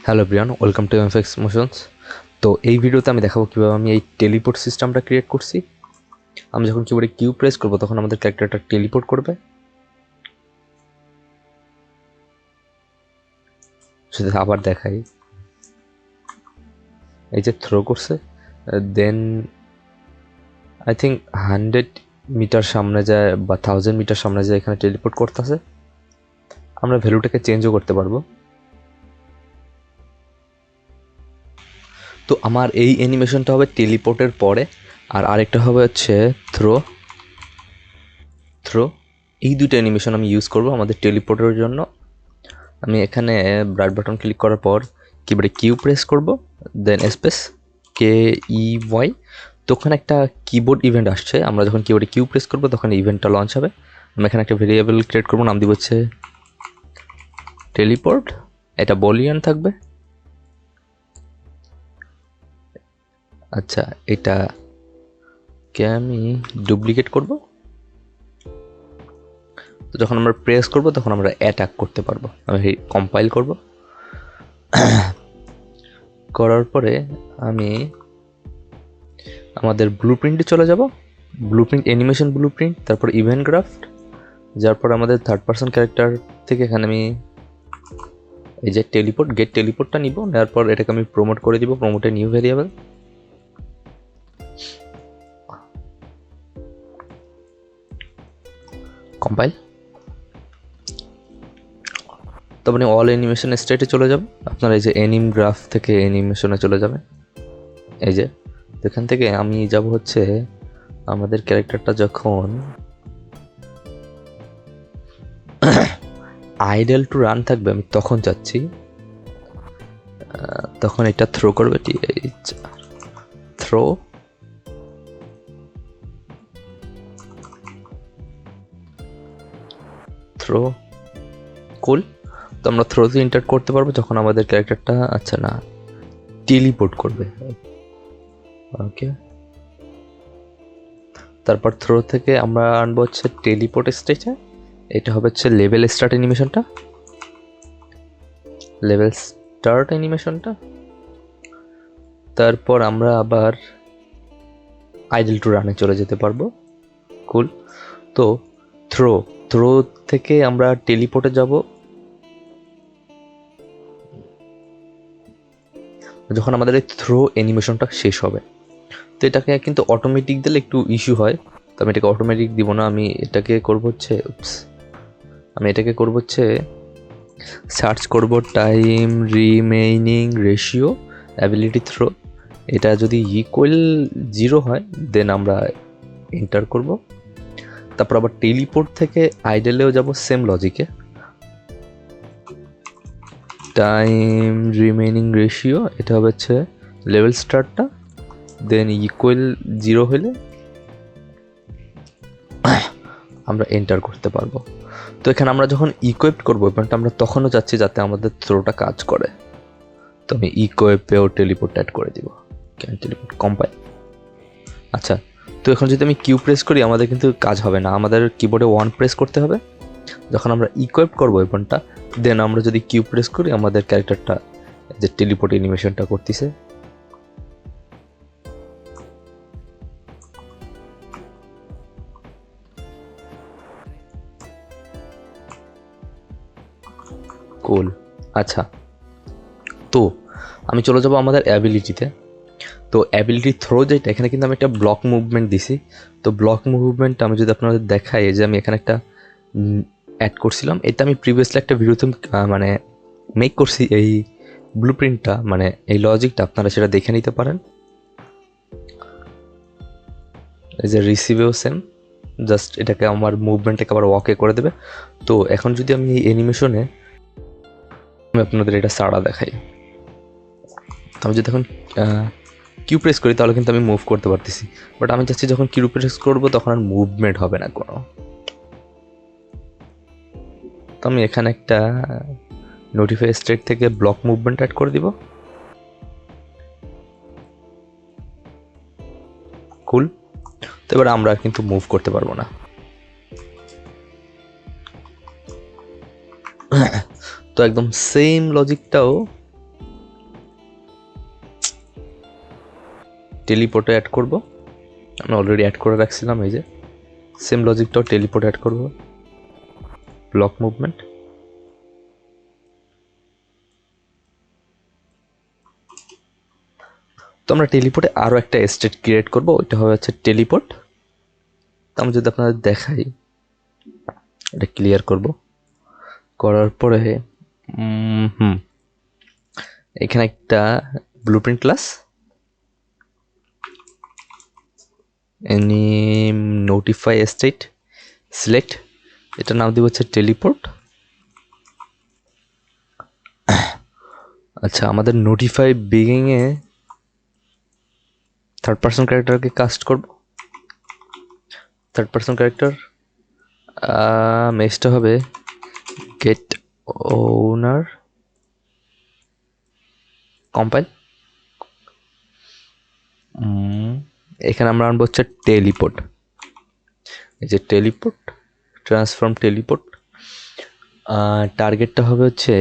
Hello Brian, welcome to MFX motions. তো এই ভিডিওতে আমি দেখাবো কীভাবে আমি এই টেলিপোর্ট সিস্টেমটা ক্রিয়েট করছি। আমি যখন কিবোর্ডে কিউ প্রেস করবো তখন আমাদের ক্যারেক্টারটা টেলিপোর্ট করবে। সেটা আবার দেখাই, এই যে থ্রো করছে, দেন আই থিঙ্ক 100 মিটার সামনে যায় বা 1000 মিটার সামনে যায়, এখানে টেলিপোর্ট করতেছে। আমরা ভ্যালুটাকে চেঞ্জও করতে পারবো। তো আমার এই অ্যানিমেশনটা হবে টেলিপোর্টের পরে, আর আরেকটা হবে হচ্ছে থ্রো। এই দুটো অ্যানিমেশন আমি ইউজ করব আমাদের টেলিপোর্টের জন্য। আমি এখানে রাইট বাটন ক্লিক করার পর কিবোর্ডে কিউ প্রেস করব, দেন স্পেস KEY। তো ওখানে একটা কিবোর্ড ইভেন্ট আসছে, আমরা যখন কিবোর্ডে কিউ প্রেস করব তখন ইভেন্টটা লঞ্চ হবে। আমি এখানে একটা ভেরিয়েবল ক্রিয়েট করব, নাম দিব হচ্ছে টেলিপোর্ট। এটা বলিয়ান থাকবে। আচ্ছা, এটাকে আমি ডুপ্লিকেট করব। তো যখন আমরা প্রেস করব তখন আমরা অ্যাটাক করতে পারবো। আমি কম্পাইল করব, করার পরে আমি আমাদের ব্লুপ্রিন্টে চলে যাব। ব্লুপ্রিন্ট অ্যানিমেশন ব্লুপ্রিন্ট, তারপর ইভেন্ট গ্রাফট, যার পর আমাদের থার্ড পার্সন ক্যারেক্টার থেকে এখানে আমি এই যে গেট টেলিপোর্টটা নিব। নেওয়ার পর এটাকে আমি প্রমোট করে দিব, প্রমোটে নিউ ভেরিয়েবল। কম্পাইল। তারপরে অল অ্যানিমেশন স্টেটে চলে যাব। আপনারা এই যে অ্যানিম গ্রাফ থেকে অ্যানিমেশনে চলে যাবে। এই যে এখান থেকে আমি যাব হচ্ছে আমাদের ক্যারেক্টারটা যখন আইডল টু রান থাকবে, আমি তখন যাচ্ছি, তখন এটা থ্রো করবে। থ্রো কুল। তো আমরা থ্রোতে ইন্টার করতে পারবো যখন আমাদের ক্যারেক্টারটা টেলিপোর্ট করবে। ওকে, তারপর থ্রো থেকে আমরা আনবো হচ্ছে টেলিপোর্ট স্টেজে। এটা হবে হচ্ছে লেভেল স্টার্ট অ্যানিমেশনটা। তারপর আমরা আবার আইডল টু রানে চলে যেতে পারবো। কুল। তো থ্রো থেকে আমরা টেলিপোর্টে যাব যখন আমাদের এই থ্রো অ্যানিমেশনটা শেষ হবে। তো এটাকে কিন্তু অটোমেটিক দিলে একটু ইস্যু হয়, তো আমি এটাকে অটোমেটিক দিব না। আমি এটাকে করব হচ্ছে সার্চ করব time remaining ratio ability throw. এটা যদি ইকুয়াল 0 হয় দেন আমরা এন্টার করব। তারপর আবার টেলিপোর্ট থেকে আইডলেও যাব সেম লজিকে, টাইম রিমেইনিং রেশিও, এটা হবে হচ্ছে লেভেল স্টার্টটা, দেন ইকুয়াল 0 হলে আমরা এন্টার করতে পারবো। তো এখানে আমরা যখন ইকুইপ করবো ওয়েপনটা, আমরা তখনও চাচ্ছি যাতে আমাদের থ্রোটা কাজ করে। তো আমি ইকুইপেও টেলিপোর্ট অ্যাড করে দিব, টেলিপোর্ট কম্পাইল। আচ্ছা, তো এখন যদি আমি কিউ প্রেস করি আমাদের কিন্তু কাজ হবে না, আমাদের কিবোর্ডে 1 প্রেস করতে হবে। যখন আমরা ইকুইপ করবো ওয়েপনটা, দেন আমরা যদি কিউ প্রেস করি আমাদের ক্যারেক্টারটা যে টেলিপোর্ট অ্যানিমেশনটা করতেছে। কুল। আচ্ছা, তো আমি চলে যাব আমাদের অ্যাবিলিটিতে। তো অ্যাবিলিটি থ্রো যেটা, এখানে কিন্তু আমি একটা ব্লক মুভমেন্ট দিছি। তো ব্লক মুভমেন্ট আমি যদি আপনাদের দেখাই, যে আমি এখানে একটা অ্যাড করছিলাম, এটা আমি প্রিভিয়াসলি একটা ভিডিওতে মেক করছি এই ব্লুপ্রিন্টটা, এই লজিকটা আপনারা সেটা দেখে নিতে পারেন। এই যে রিসিভেও সেম, জাস্ট এটাকে আমার মুভমেন্টটাকে আবার ওয়াকে করে দেবে। তো এখন যদি আমি এই অ্যানিমেশনে আমি আপনাদের এটা সাড়া দেখাই, আমি যদি এখন কিউ প্রেস করি তাহলে কিন্তু আমি মুভ করতে পারতেছি, বাট আমি চাচ্ছি যখন কিউ প্রেস করবো তখন আর মুভমেন্ট হবে না কোনো। তো আমি এখানে একটা নোটিফাই স্টেট থেকে ব্লক মুভমেন্ট অ্যাড করে দিব। কুল। তো এবার আমরা কিন্তু মুভ করতে পারবো না। তো একদম সেম লজিকটাও টেলিপোর্টে অ্যাড করব, আমি অলরেডি অ্যাড করে রাখছিলাম। এই যে সেম লজিকটাও টেলিপোর্ট অ্যাড করব, ব্লক মুভমেন্ট। তো আমরা টেলিপোর্টে আরও একটা স্টেট ক্রিয়েট করব, ওইটা হবে হচ্ছে টেলিপোর্ট। তো আমি যদি আপনাদের দেখাই, এটা ক্লিয়ার করব, করার পরে এখানে একটা blueprint class, any notify state select, এটার নাম দিব হচ্ছে টেলিপোর্ট। আচ্ছা, আমাদের নোটিফাই বিগিংয়ে থার্ড পার্সন ক্যারেক্টারকে কাস্ট করব। থার্ড পার্সন ক্যারেক্টার মেসটা হবে গেট ওনার কম্পাইল। এখানে আমরা আনবো হচ্ছে টেলিপোর্ট। এই যে টেলিপোর্ট, ট্রান্সফর্ম টেলিপোর্ট। টার্গেটটা হবে হচ্ছে,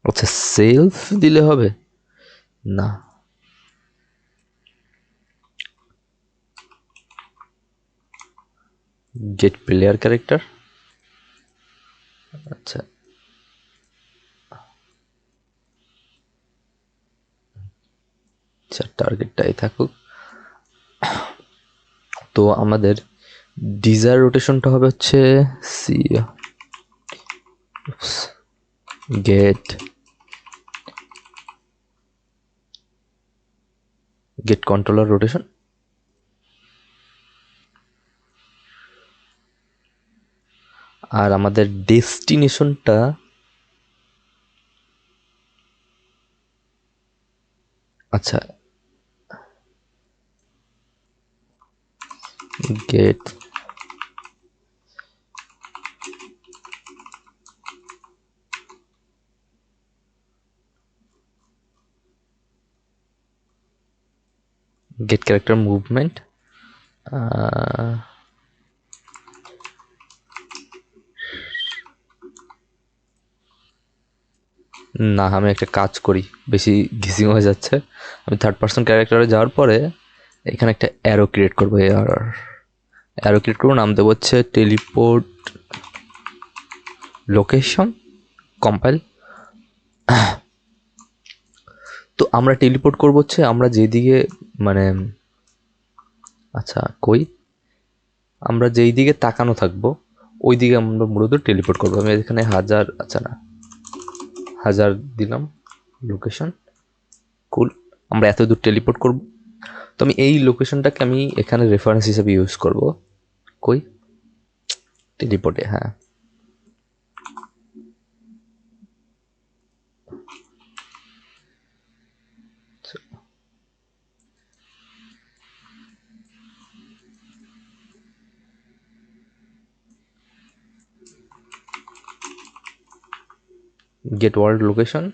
আচ্ছা সেলফ দিলে হবে না, গেট প্লেয়ার ক্যারেক্টার। আচ্ছা, আচ্ছা টার্গেটটাই থাকুক। তো আমাদের ডিজায়ার রোটেশনটা হবে হচ্ছে সি গেট কন্ট্রোলার রোটেশন। আর আমাদের ডেস্টিনেশনটা আচ্ছা গেট ক্যারেক্টার মুভমেন্ট। না, আমি একটা কাজ করি, বেশি ঘিসিং হয়ে যাচ্ছে। আমি থার্ড পার্সন ক্যারেক্টারে যাওয়ার পরে এখানে একটা অ্যারো ক্রিয়েট করবো, অ্যারো ক্রিয়েট করবো, নাম দেবো হচ্ছে টেলিপোর্ট লোকেশন কম্পাইল। তো আমরা টেলিপোর্ট করবো হচ্ছে আমরা যেদিকে মানে, আচ্ছা কই, আমরা যেই দিকে তাকানো থাকবো ওই দিকে আমরা মূলত টেলিপোর্ট করবো। আমি এখানে 1000, আচ্ছা না 1000 দিলাম লোকেশন, কুল। আমরা এত দূর টেলিপোর্ট করব। তো আমি এই লোকেশনটাকে আমি এখানে রেফারেন্স হিসেবে ইউজ করব, কই টেলিপোর্টে, হ্যাঁ। Get world location,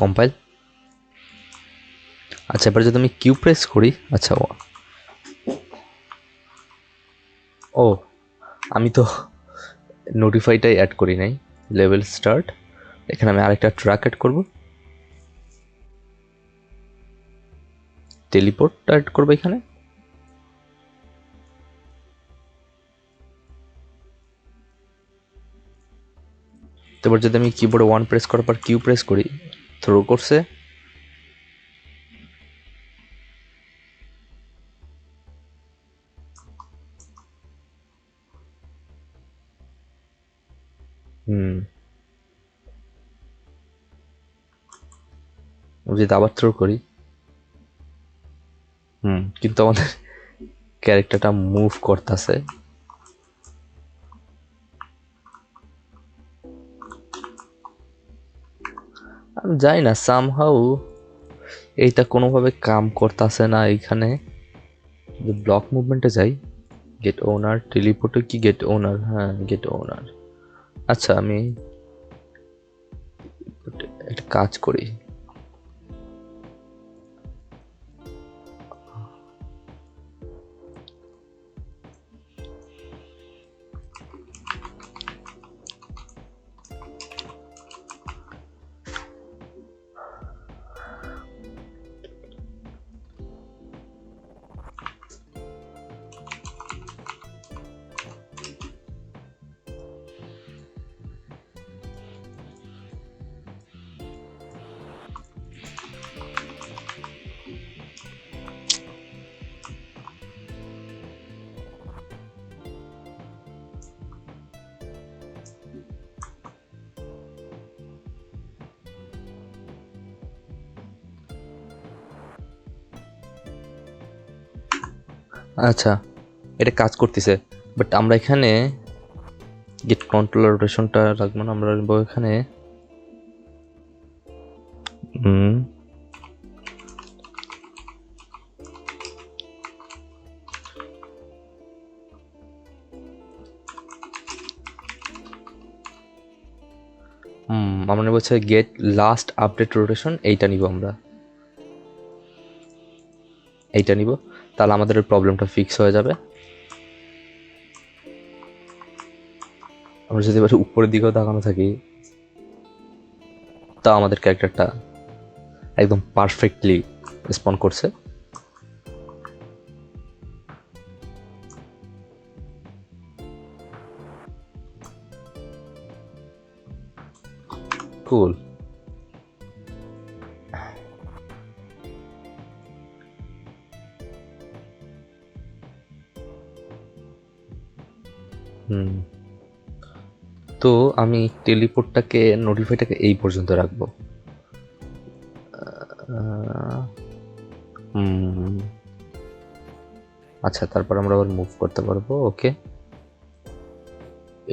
compile. আচ্ছা, এবার যদি আমি কিউ প্রেস করি, আচ্ছা ও আমি তো নোটিফাইটাই অ্যাড করি নাই, লেভেল স্টার্ট। এখানে আমি আরেকটা ট্র্যাক অ্যাড করব, টেলিপোর্টটা অ্যাড করবো এখানে। তারপর যদি আমি কিবোর্ডে 1 প্রেস করার পর কিউ প্রেস করি, থ্রো করছে। যদি আবার থ্রো করি, কিন্তু আমাদের ক্যারেক্টারটা মুভ করতেছে। আমি যাই না, সামহাউ এইটা কোনোভাবে কাম করতেছে না এখানে। ব্লক মুভমেন্টে যাই, গেট ওনার টেলিপোর্টে কি গেট ওনার, হ্যাঁ গেট ওনার। আচ্ছা, আমি একটা কাজ করি, আচ্ছা, এটা কাজ করতেছে, বাট আমরা এখানে গেট কন্ট্রোলার রোটেশনটা রাখবো না, আমরা রাখবো এখানে আমরা নেবো হচ্ছে গেট লাস্ট আপডেট রোটেশন, এইটা নিব আমরা, এইটা নিব, তাহলে আমাদের প্রবলেমটা ফিক্স হয়ে যাবে। আমরা যদি এবার উপরের দিকেও তাকানো থাকি, তা আমাদের ক্যারেক্টারটা একদম পারফেক্টলি রেসপন্ড করছে। কুল। তো আমি টেলিপোর্টটাকে, নোটিফাইটাকে এই পর্যন্ত রাখবো। আচ্ছা, তারপর আমরা আবার মুভ করতে পারবো। ওকে,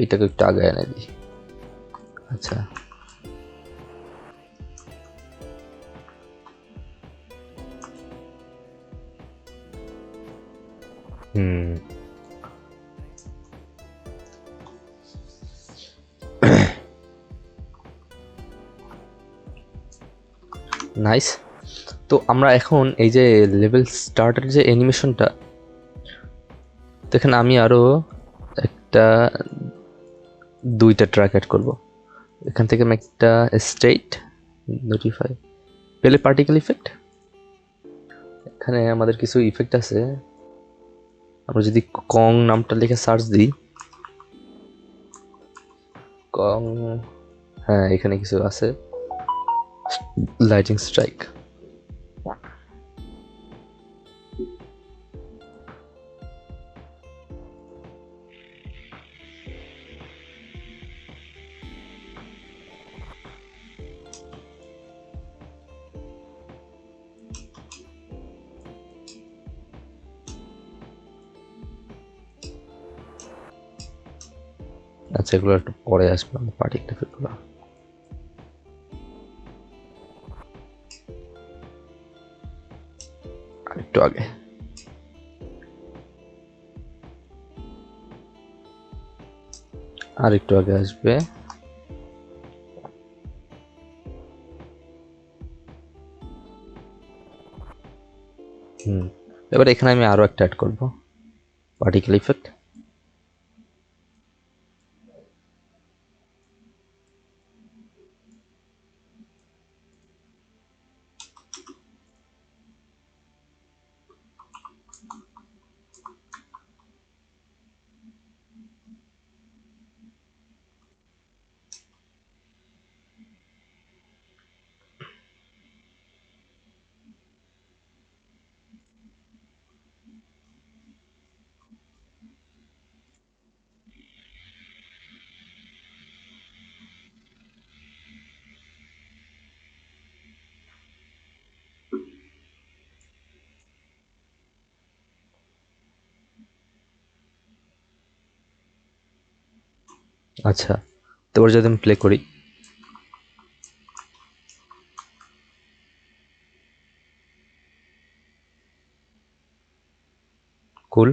এইটাকে একটু আগে এনে দিই। আচ্ছা, নাইস। তো আমরা এখন এই যে লেভেল স্টার্টের যে অ্যানিমেশনটা, তো এখানে আমি আরো একটা 2টা ট্র্যাক অ্যাড করবো। এখান থেকে আমি একটা স্টেট নোটিফাই পেলে পার্টিকেল ইফেক্ট, এখানে আমাদের কিছু ইফেক্ট আছে। আমরা যদি কং নামটা লিখে সার্চ দিই, কং, হ্যাঁ এখানে কিছু আছে, লাইটিং স্ট্রাইক। আচ্ছা, এগুলো একটু পরে আসবে, পার্টিকেল ইফেক্টগুলো। একটু আগে আর একটু আগে আসবে। এবার এখানে আমি আরো একটা অ্যাড করবো, পার্টিকেল ইফেক্ট। আচ্ছা, তো এবার যদি আমি প্লে করি, কুল।